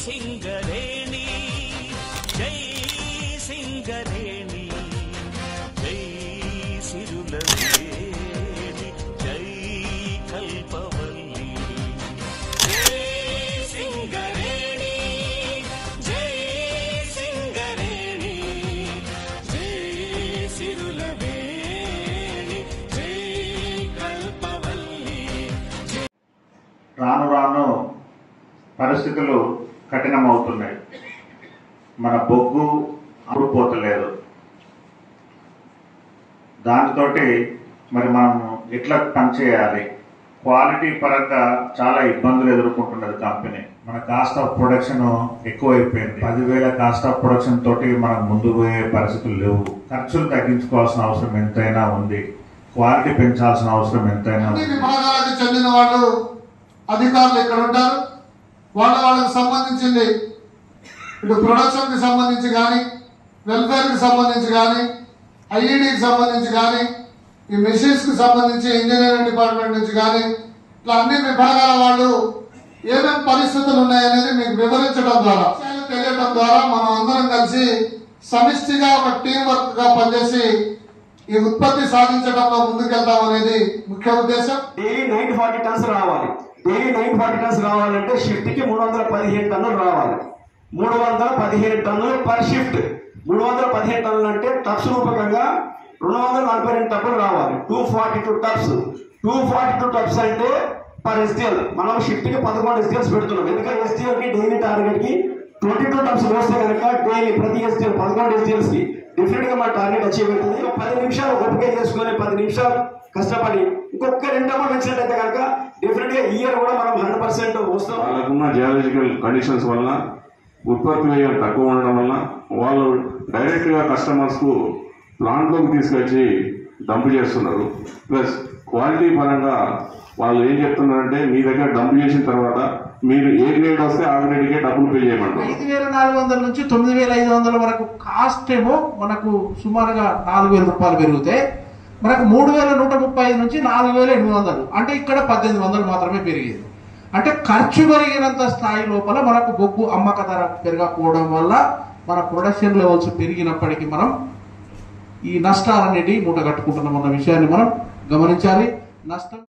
సింగరేణి జై సింగరేణి జై సిరులవేణి జై కల్పవల్లి జై సింగరేణి జై సింగరేణి జై సిరులవేణి జై కల్పవల్లి. రాను రాను పరిస్థితులు కఠినమవుతున్నాయి. మన బొగ్గు అమ్ముడుపోతలేదు. దానితోటి మరి మనం ఎట్లా పనిచేయాలి? క్వాలిటీ పరంగా చాలా ఇబ్బందులు ఎదుర్కొంటున్నది కంపెనీ. మన కాస్ట్ ఆఫ్ ప్రొడక్షన్ ఎక్కువైపోయింది. 10,000 కాస్ట్ ఆఫ్ ప్రొడక్షన్ తోటి మనం ముందు పోయే పరిస్థితులు లేవు. ఖర్చులు తగ్గించుకోవాల్సిన అవసరం ఎంతైనా ఉంది. క్వాలిటీ పెంచాల్సిన అవసరం ఎంతైనా ఉంది. విభాగాలకు చెందిన వాళ్ళు అధికారులు ఇక్కడ ఉంటారు. వాళ్ళకి సంబంధించింది ఇటు ప్రొడక్షన్ కి సంబంధించి కానీ, వెల్ఫేర్ కి సంబంధించి కానీ, ఐఈడికి సంబంధించి కానీ, ఈ మెషిన్స్ కి సంబంధించి ఇంజనీరింగ్ డిపార్ట్మెంట్ నుంచి కానీ, ఇట్లా అన్ని విభాగాల వాళ్ళు ఏమేమి పరిస్థితులు ఉన్నాయనేది మీకు వివరించడం ద్వారా, తెలియడం ద్వారా మనం అందరం కలిసి సమిష్టిగా ఒక టీం వర్క్ గా పనిచేసి ఈ ఉత్పత్తి సాధించడంలో ముందుకెళ్తాం అనేది ముఖ్య ఉద్దేశం. డైలీ 940 టన్స్ రావాలి. డైలీ 940 టన్స్ రావాలంటే షిఫ్ట్ కి 315 టన్నులు రావాలి. 315 టన్నులు పర్ షిఫ్ట్. 315 టన్నులు అంటే టప్స్ రూపకంగా 242 టన్నులు రావాలి. 242 టప్స్. 242 టప్స్ అంటే పర్ ఎస్టీఎల్. మనం షిఫ్ట్ కి 11 ఎస్టీఎల్స్ పెడుతున్నాం. ఎందుకంటే ఎస్టీఎల్ కి డైలీ టార్గెట్ కి 22 టప్స్ వస్తే కనుక డైలీ ప్రతి ఎస్టీఎల్ 11 ఎస్టీఎల్స్ కి డెఫినెట్ గా మన టార్గెట్ అచీవ్ అవుతుంది. 10 నిమిషాలు ఓపిక చేసుకుని 10 నిమిషాలు కష్టపడి ఇంకొక 2 అమౌంట్ పెంచినట్లయితే కనుక డెఫినెట్ గా ఇయర్ కూడా మనం 100% వస్తాం. వాళ్ళకున్న జియాలజికల్ కండిషన్స్ వల్ల ఉత్పత్తి వ్యయం తక్కువ ఉండడం వల్ల వాళ్ళు డైరెక్ట్ గా కస్టమర్స్ కు ప్లాంట్ లోకి తీసుకొచ్చి డంప్ చేస్తున్నారు. ప్లస్ క్వాలిటీ పరంగా వాళ్ళు ఏం చెప్తున్నారంటే మీ దగ్గర డంప్ చేసిన తర్వాత మీరు ఏ గ్రేడ్ వస్తే ఆ గ్రేడ్కే డబ్బులు పే చేయమంటారు. 5,400 నుంచి 9,500 వరకు కాస్ట్ ఏమో మనకు సుమారుగా 4,000 రూపాయలు పెరిగితే మనకు 3,135 నుంచి 4,800 అంటే ఇక్కడ 1,800 మాత్రమే పెరిగింది. అంటే ఖర్చు పెరిగినంత స్థాయి లోపల మనకు బొగ్గు అమ్మక ధర పెరగకపోవడం వల్ల మన ప్రొడక్షన్ లెవెల్స్ పెరిగినప్పటికీ మనం ఈ నష్టాలన్నిటి మూట కట్టుకుంటున్నాం అన్న విషయాన్ని మనం గమనించాలి. నష్టం